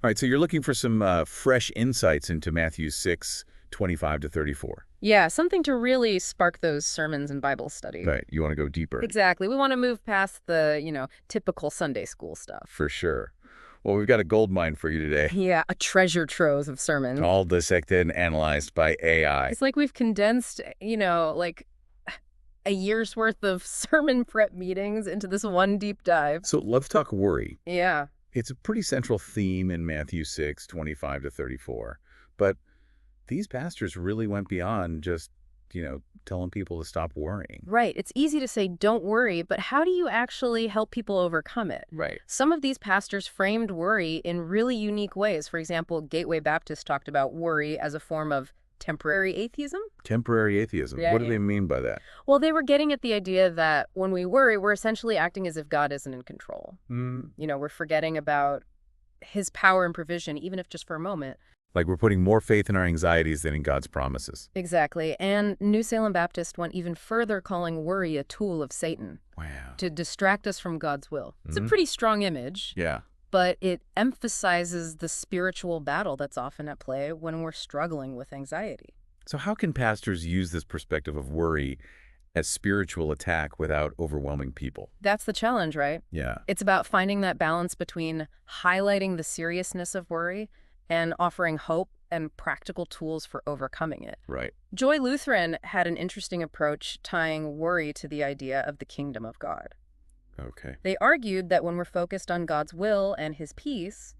All right, so you're looking for some fresh insights into Matthew 6:25 to 34. Yeah, something to really spark those sermons and Bible study. Right, you want to go deeper. Exactly. We want to move past the, typical Sunday school stuff. For sure. Well, we've got a gold mine for you today. Yeah, a treasure trove of sermons. All dissected and analyzed by AI. It's like we've condensed, like a year's worth of sermon prep meetings into this one deep dive. So let's talk worry. Yeah. It's a pretty central theme in Matthew 6:25 to 34. But these pastors really went beyond just, telling people to stop worrying. Right. It's easy to say, don't worry, but how do you actually help people overcome it? Right. Some of these pastors framed worry in really unique ways. For example, Gateway Baptist talked about worry as a form of temporary atheism. Temporary atheism. Yeah, What do yeah. they mean by that? Well, they were getting at the idea that when we worry, we're essentially acting as if God isn't in control. We're forgetting about his power and provision, even if just for a moment. Like we're putting more faith in our anxieties than in God's promises. Exactly. And New Salem Baptist went even further, calling worry a tool of Satan Wow. to distract us from God's will. It's a pretty strong image, Yeah. but it emphasizes the spiritual battle that's often at play when we're struggling with anxiety. So how can pastors use this perspective of worry as spiritual attack without overwhelming people? That's the challenge, right? Yeah. It's about finding that balance between highlighting the seriousness of worry and offering hope and practical tools for overcoming it. Right. Joy Lutheran had an interesting approach tying worry to the idea of the kingdom of God. Okay. They argued that when we're focused on God's will and his peace,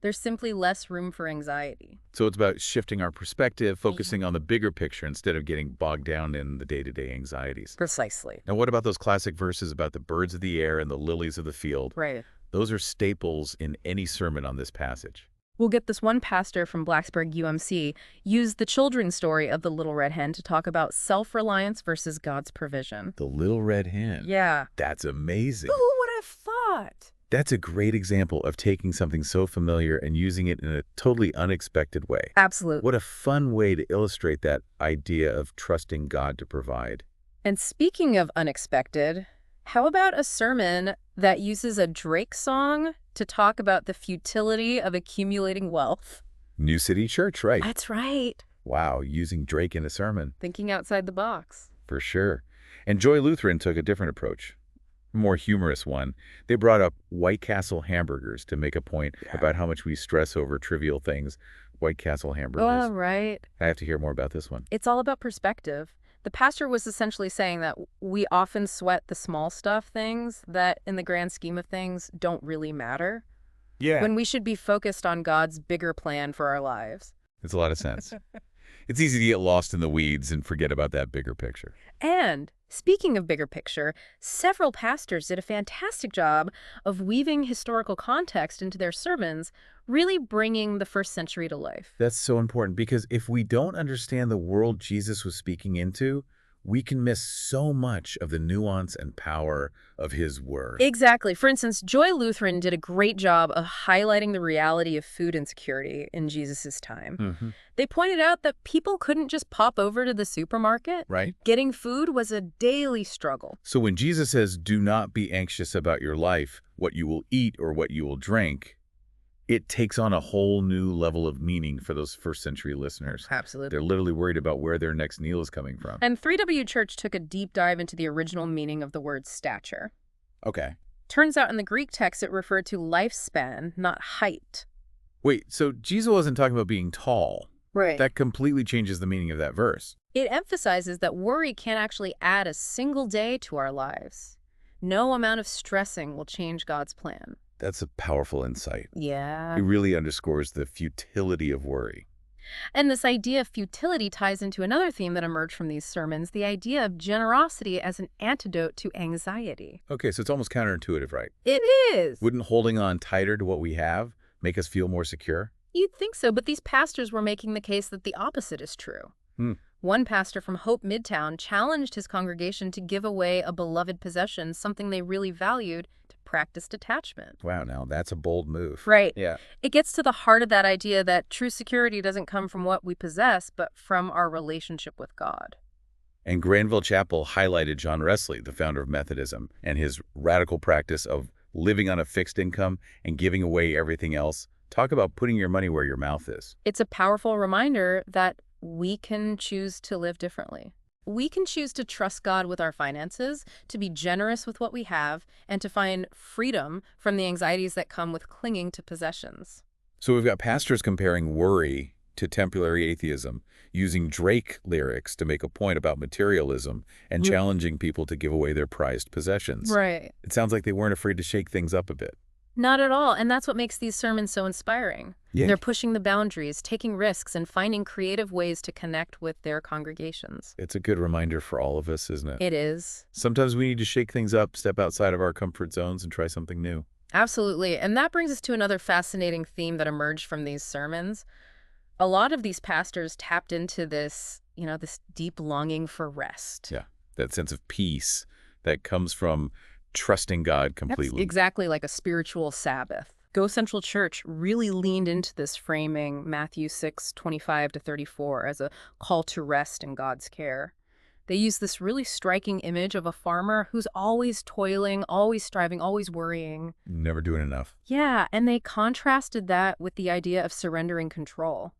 there's simply less room for anxiety. So it's about shifting our perspective, focusing on the bigger picture instead of getting bogged down in the day-to-day anxieties. Precisely. Now, what about those classic verses about the birds of the air and the lilies of the field? Right. Those are staples in any sermon on this passage. We'll get this one pastor from Blacksburg, UMC, used the children's story of the Little Red Hen to talk about self-reliance versus God's provision. The little red hen. Yeah. That's amazing. Who would have thought? That's a great example of taking something so familiar and using it in a totally unexpected way. Absolutely. What a fun way to illustrate that idea of trusting God to provide. And speaking of unexpected, how about a sermon that uses a Drake song to talk about the futility of accumulating wealth? New City Church, right? That's right. Wow, using Drake in a sermon. Thinking outside the box. For sure. And Joy Lutheran took a different approach. A more humorous one. They brought up White Castle hamburgers to make a point about how much we stress over trivial things. White Castle hamburgers. Oh, right. I have to hear more about this one. It's all about perspective. The pastor was essentially saying that we often sweat the small stuff things that, in the grand scheme of things, don't really matter. Yeah. When we should be focused on God's bigger plan for our lives. It's a lot of sense. It's easy to get lost in the weeds and forget about that bigger picture. And speaking of bigger picture, several pastors did a fantastic job of weaving historical context into their sermons, really bringing the first century to life. That's so important because if we don't understand the world Jesus was speaking into, we can miss so much of the nuance and power of his word. Exactly. For instance, Joy Lutheran did a great job of highlighting the reality of food insecurity in Jesus' time. They pointed out that people couldn't just pop over to the supermarket. Right. Getting food was a daily struggle. So when Jesus says, do not be anxious about your life, what you will eat or what you will drink, it takes on a whole new level of meaning for those first century listeners. Absolutely. They're literally worried about where their next meal is coming from. And 3W Church took a deep dive into the original meaning of the word stature. Okay. Turns out in the Greek text it referred to lifespan, not height. Wait, so Jesus wasn't talking about being tall. Right. That completely changes the meaning of that verse. It emphasizes that worry can't actually add a single day to our lives. No amount of stressing will change God's plan. That's a powerful insight. Yeah. It really underscores the futility of worry. And this idea of futility ties into another theme that emerged from these sermons, the idea of generosity as an antidote to anxiety. Okay, so it's almost counterintuitive, right? It is. Wouldn't holding on tighter to what we have make us feel more secure? You'd think so, but these pastors were making the case that the opposite is true. One pastor from Hope Midtown challenged his congregation to give away a beloved possession, something they really valued, to practice detachment. Wow, now that's a bold move. Right. Yeah. It gets to the heart of that idea that true security doesn't come from what we possess, but from our relationship with God. And Granville Chapel highlighted John Wesley, the founder of Methodism, and his radical practice of living on a fixed income and giving away everything else Talk about putting your money where your mouth is. It's a powerful reminder that we can choose to live differently. We can choose to trust God with our finances, to be generous with what we have, and to find freedom from the anxieties that come with clinging to possessions. So we've got pastors comparing worry to temporary atheism, using Drake lyrics to make a point about materialism and challenging people to give away their prized possessions. Right. It sounds like they weren't afraid to shake things up a bit. Not at all, and that's what makes these sermons so inspiring. Yeah. They're pushing the boundaries, taking risks, and finding creative ways to connect with their congregations. It's a good reminder for all of us, isn't it? It is. Sometimes we need to shake things up, step outside of our comfort zones, and try something new. Absolutely, and that brings us to another fascinating theme that emerged from these sermons. A lot of these pastors tapped into this, this deep longing for rest. Yeah, that sense of peace that comes from trusting God completely. That's exactly like a spiritual Sabbath. Go Central Church really leaned into this framing, Matthew 6:25-34, as a call to rest in God's care. They use this really striking image of a farmer who's always toiling, always striving, always worrying. Never doing enough. Yeah, and they contrasted that with the idea of surrendering control.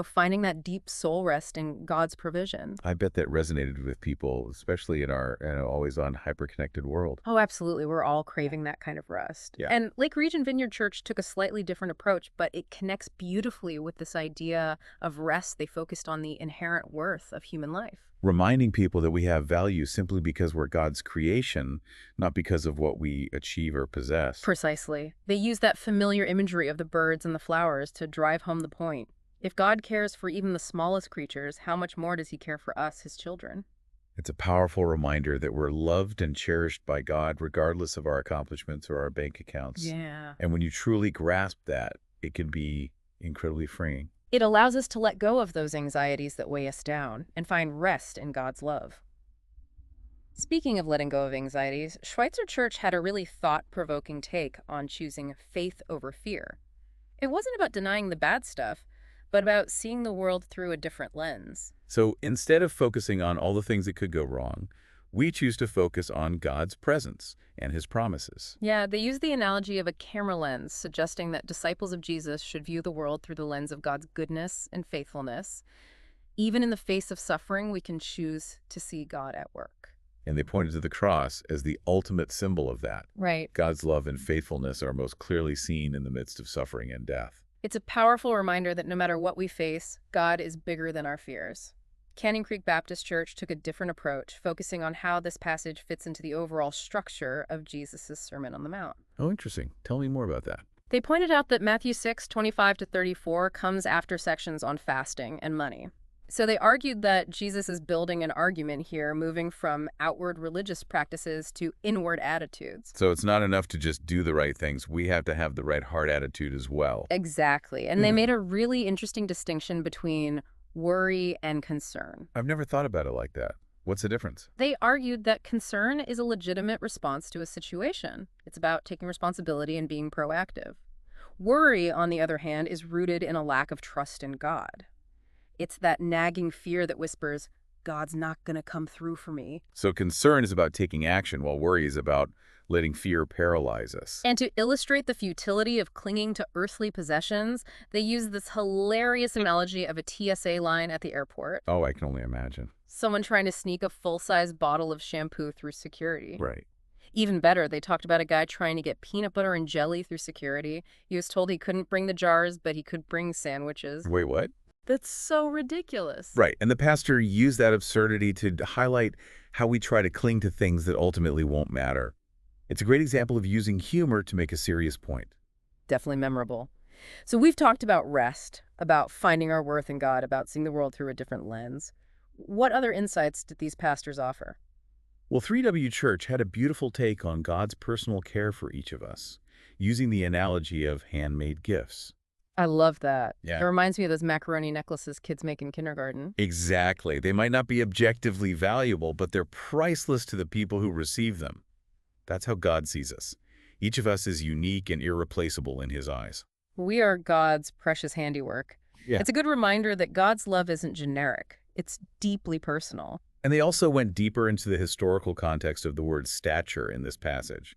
Finding that deep soul rest in God's provision. I bet that resonated with people, especially in our always-on hyper-connected world. Oh, absolutely. We're all craving that kind of rest. Yeah. And Lake Region Vineyard Church took a slightly different approach, but it connects beautifully with this idea of rest. They focused on the inherent worth of human life. Reminding people that we have value simply because we're God's creation, not because of what we achieve or possess. Precisely. They use that familiar imagery of the birds and the flowers to drive home the point. If God cares for even the smallest creatures, how much more does he care for us, his children? It's a powerful reminder that we're loved and cherished by God regardless of our accomplishments or our bank accounts. Yeah. And when you truly grasp that, it can be incredibly freeing. It allows us to let go of those anxieties that weigh us down and find rest in God's love. Speaking of letting go of anxieties, Schweitzer Church had a really thought-provoking take on choosing faith over fear. It wasn't about denying the bad stuff, but about seeing the world through a different lens. So instead of focusing on all the things that could go wrong, we choose to focus on God's presence and his promises. Yeah, they use the analogy of a camera lens, suggesting that disciples of Jesus should view the world through the lens of God's goodness and faithfulness. Even in the face of suffering, we can choose to see God at work. And they pointed to the cross as the ultimate symbol of that. Right. God's love and faithfulness are most clearly seen in the midst of suffering and death. It's a powerful reminder that no matter what we face, God is bigger than our fears. Canyon Creek Baptist Church took a different approach, focusing on how this passage fits into the overall structure of Jesus' Sermon on the Mount. Oh, interesting. Tell me more about that. They pointed out that Matthew 6:25-34 comes after sections on fasting and money. So they argued that Jesus is building an argument here, moving from outward religious practices to inward attitudes. So it's not enough to just do the right things. We have to have the right heart attitude as well. Exactly. And they made a really interesting distinction between worry and concern. I've never thought about it like that. What's the difference? They argued that concern is a legitimate response to a situation. It's about taking responsibility and being proactive. Worry, on the other hand, is rooted in a lack of trust in God. It's that nagging fear that whispers, God's not going to come through for me. So concern is about taking action, while worry is about letting fear paralyze us. And to illustrate the futility of clinging to earthly possessions, they use this hilarious analogy of a TSA line at the airport. Oh, I can only imagine. Someone trying to sneak a full-size bottle of shampoo through security. Right. Even better, they talked about a guy trying to get peanut butter and jelly through security. He was told he couldn't bring the jars, but he could bring sandwiches. Wait, what? That's so ridiculous. Right. And the pastor used that absurdity to highlight how we try to cling to things that ultimately won't matter. It's a great example of using humor to make a serious point. Definitely memorable. So we've talked about rest, about finding our worth in God, about seeing the world through a different lens. What other insights did these pastors offer? Well, 3W Church had a beautiful take on God's personal care for each of us, using the analogy of handmade gifts. I love that. Yeah. It reminds me of those macaroni necklaces kids make in kindergarten. Exactly. They might not be objectively valuable, but they're priceless to the people who receive them. That's how God sees us. Each of us is unique and irreplaceable in his eyes. We are God's precious handiwork. Yeah. It's a good reminder that God's love isn't generic. It's deeply personal. And they also went deeper into the historical context of the word stature in this passage.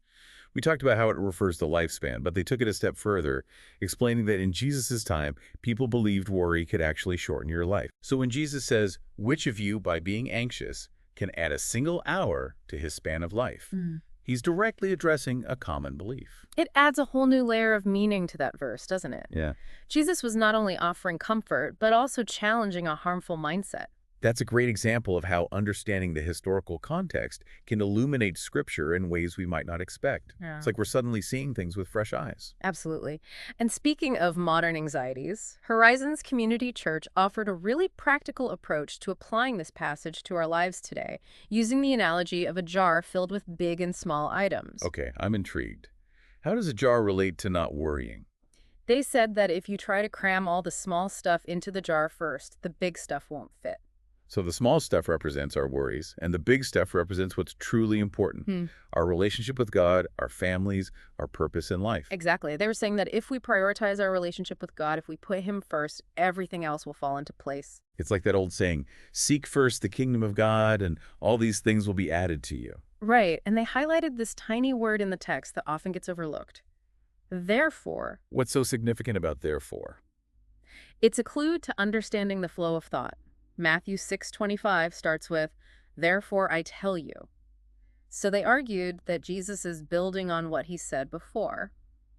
We talked about how it refers to lifespan, but they took it a step further, explaining that in Jesus' time, people believed worry could actually shorten your life. So when Jesus says, "Which of you, by being anxious, can add a single hour to his span of life?" He's directly addressing a common belief. It adds a whole new layer of meaning to that verse, doesn't it? Yeah. Jesus was not only offering comfort, but also challenging a harmful mindset. That's a great example of how understanding the historical context can illuminate Scripture in ways we might not expect. Yeah. It's like we're suddenly seeing things with fresh eyes. Absolutely. And speaking of modern anxieties, Horizons Community Church offered a really practical approach to applying this passage to our lives today, using the analogy of a jar filled with big and small items. Okay, I'm intrigued. How does a jar relate to not worrying? They said that if you try to cram all the small stuff into the jar first, the big stuff won't fit. So the small stuff represents our worries, and the big stuff represents what's truly important. Our relationship with God, our families, our purpose in life. Exactly. They were saying that if we prioritize our relationship with God, if we put him first, everything else will fall into place. It's like that old saying, seek first the kingdom of God, and all these things will be added to you. Right. And they highlighted this tiny word in the text that often gets overlooked. Therefore. What's so significant about therefore? It's a clue to understanding the flow of thought. Matthew 6:25 starts with, "Therefore I tell you." So they argued that Jesus is building on what he said before.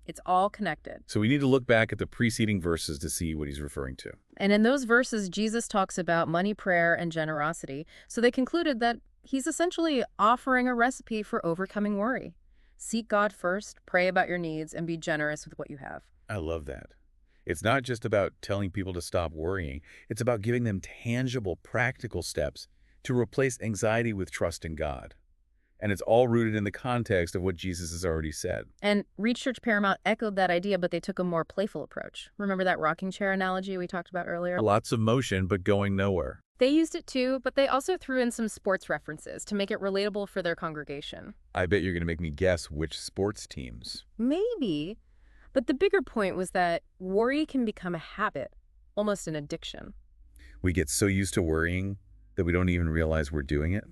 It's all connected. So we need to look back at the preceding verses to see what he's referring to. And in those verses, Jesus talks about money, prayer, and generosity. So they concluded that he's essentially offering a recipe for overcoming worry. Seek God first, pray about your needs, and be generous with what you have. I love that. It's not just about telling people to stop worrying. It's about giving them tangible, practical steps to replace anxiety with trust in God. And it's all rooted in the context of what Jesus has already said. And Reach Church Paramount echoed that idea, but they took a more playful approach. Remember that rocking chair analogy we talked about earlier? Lots of motion, but going nowhere. They used it too, but they also threw in some sports references to make it relatable for their congregation. I bet you're going to make me guess which sports teams. Maybe. But the bigger point was that worry can become a habit, almost an addiction. We get so used to worrying that we don't even realize we're doing it.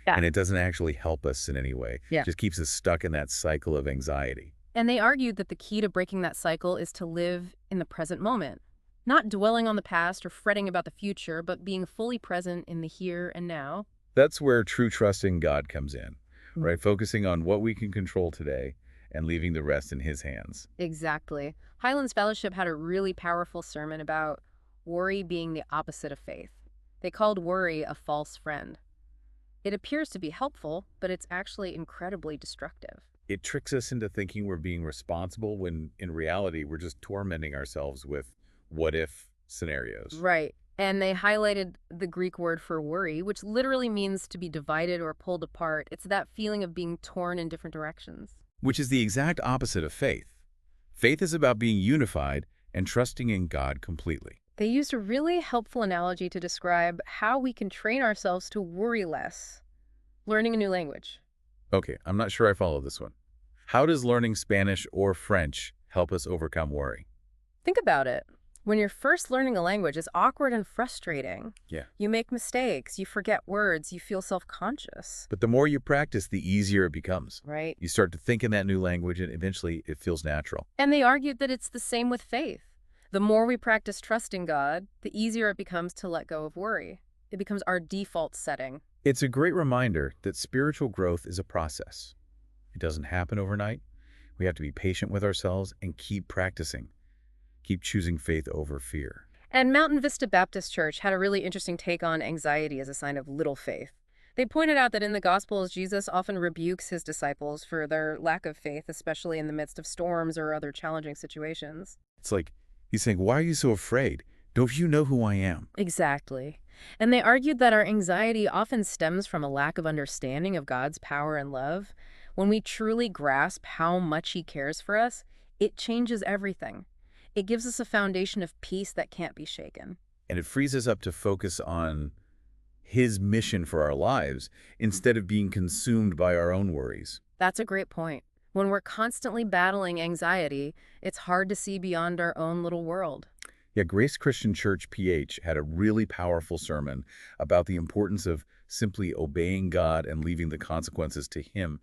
Yeah. And it doesn't actually help us in any way. Yeah. It just keeps us stuck in that cycle of anxiety. And they argued that the key to breaking that cycle is to live in the present moment. Not dwelling on the past or fretting about the future, but being fully present in the here and now. That's where true trust in God comes in, right? Focusing on what we can control today and leaving the rest in his hands. Exactly. Highlands Fellowship had a really powerful sermon about worry being the opposite of faith. They called worry a false friend. It appears to be helpful, but it's actually incredibly destructive. It tricks us into thinking we're being responsible when in reality we're just tormenting ourselves with what-if scenarios. Right. And they highlighted the Greek word for worry, which literally means to be divided or pulled apart. It's that feeling of being torn in different directions. Which is the exact opposite of faith. Faith is about being unified and trusting in God completely. They used a really helpful analogy to describe how we can train ourselves to worry less. Learning a new language. Okay, I'm not sure I follow this one. How does learning Spanish or French help us overcome worry? Think about it. When you're first learning a language, it's awkward and frustrating. Yeah. You make mistakes, you forget words, you feel self-conscious. But the more you practice, the easier it becomes. Right. You start to think in that new language and eventually it feels natural. And they argued that it's the same with faith. The more we practice trusting God, the easier it becomes to let go of worry. It becomes our default setting. It's a great reminder that spiritual growth is a process. It doesn't happen overnight. We have to be patient with ourselves and keep practicing. Keep choosing faith over fear. And Mountain Vista Baptist Church had a really interesting take on anxiety as a sign of little faith. They pointed out that in the Gospels, Jesus often rebukes his disciples for their lack of faith, especially in the midst of storms or other challenging situations. It's like he's saying, why are you so afraid? Don't you know who I am? Exactly. And they argued that our anxiety often stems from a lack of understanding of God's power and love. When we truly grasp how much he cares for us, it changes everything. It gives us a foundation of peace that can't be shaken. And it frees us up to focus on his mission for our lives instead of being consumed by our own worries. That's a great point. When we're constantly battling anxiety, it's hard to see beyond our own little world. Yeah, Grace Christian Church PH had a really powerful sermon about the importance of simply obeying God and leaving the consequences to him.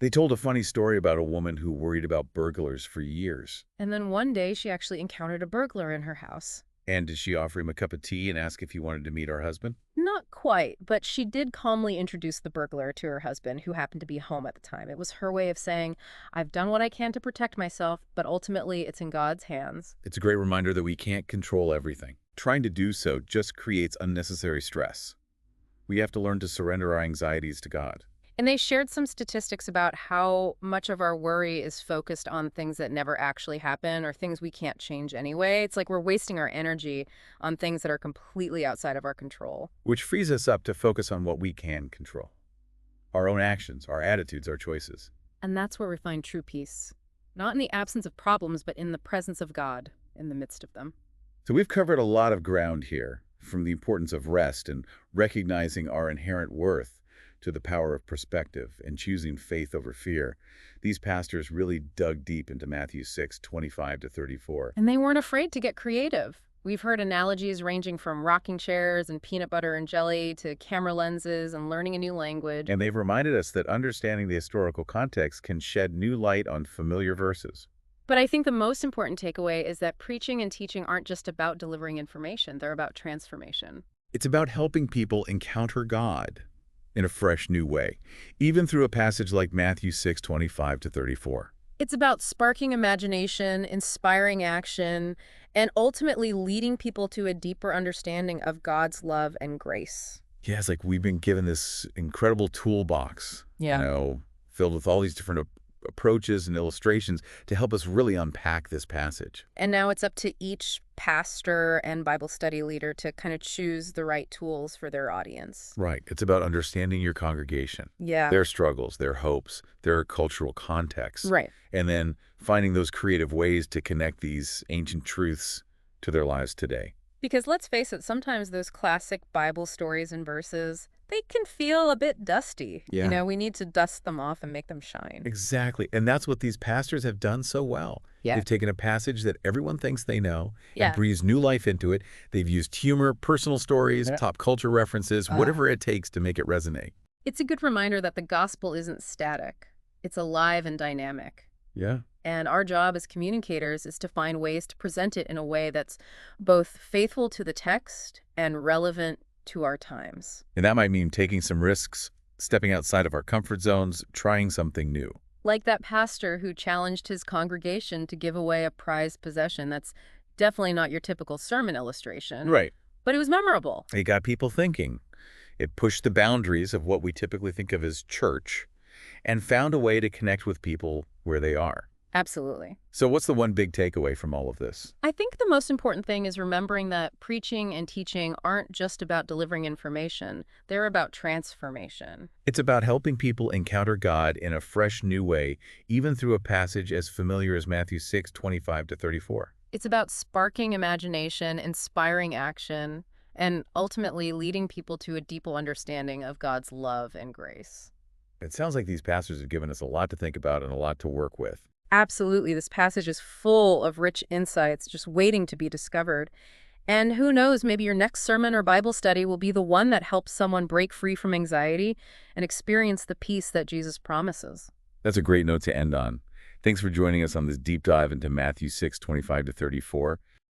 They told a funny story about a woman who worried about burglars for years. And then one day she actually encountered a burglar in her house. And did she offer him a cup of tea and ask if he wanted to meet her husband? Not quite, but she did calmly introduce the burglar to her husband, who happened to be home at the time. It was her way of saying, I've done what I can to protect myself, but ultimately it's in God's hands. It's a great reminder that we can't control everything. Trying to do so just creates unnecessary stress. We have to learn to surrender our anxieties to God. And they shared some statistics about how much of our worry is focused on things that never actually happen or things we can't change anyway. It's like we're wasting our energy on things that are completely outside of our control. Which frees us up to focus on what we can control. Our own actions, our attitudes, our choices. And that's where we find true peace. Not in the absence of problems, but in the presence of God in the midst of them. So we've covered a lot of ground here, from the importance of rest and recognizing our inherent worth to the power of perspective and choosing faith over fear. These pastors really dug deep into Matthew 6:25-34. And they weren't afraid to get creative. We've heard analogies ranging from rocking chairs and peanut butter and jelly to camera lenses and learning a new language. And they've reminded us that understanding the historical context can shed new light on familiar verses. But I think the most important takeaway is that preaching and teaching aren't just about delivering information. They're about transformation. It's about helping people encounter God in a fresh new way, even through a passage like Matthew 6:25-34. It's about sparking imagination, inspiring action, and ultimately leading people to a deeper understanding of God's love and grace. Yeah, it's like we've been given this incredible toolbox, Yeah. filled with all these different approaches and illustrations to help us really unpack this passage. And now it's up to each pastor and Bible study leader to kind of choose the right tools for their audience. Right. It's about understanding your congregation, Yeah. their struggles, their hopes, their cultural context, Right. and then finding those creative ways to connect these ancient truths to their lives today. Because let's face it, sometimes those classic Bible stories and verses, they can feel a bit dusty. Yeah. We need to dust them off and make them shine. Exactly. And that's what these pastors have done so well. Yeah. They've taken a passage that everyone thinks they know Yeah. and breathed new life into it. They've used humor, personal stories, Yeah. pop culture references, whatever it takes to make it resonate. It's a good reminder that the gospel isn't static. It's alive and dynamic. Yeah. And our job as communicators is to find ways to present it in a way that's both faithful to the text and relevant to our times. And that might mean taking some risks, stepping outside of our comfort zones, trying something new. Like that pastor who challenged his congregation to give away a prized possession. That's definitely not your typical sermon illustration. Right. But it was memorable. It got people thinking. It pushed the boundaries of what we typically think of as church and found a way to connect with people where they are. Absolutely. So what's the one big takeaway from all of this? I think the most important thing is remembering that preaching and teaching aren't just about delivering information. They're about transformation. It's about helping people encounter God in a fresh new way, even through a passage as familiar as Matthew 6:25-34. It's about sparking imagination, inspiring action, and ultimately leading people to a deeper understanding of God's love and grace. It sounds like these pastors have given us a lot to think about and a lot to work with. Absolutely. This passage is full of rich insights just waiting to be discovered. And who knows, maybe your next sermon or Bible study will be the one that helps someone break free from anxiety and experience the peace that Jesus promises. That's a great note to end on. Thanks for joining us on this deep dive into Matthew 6:25-34.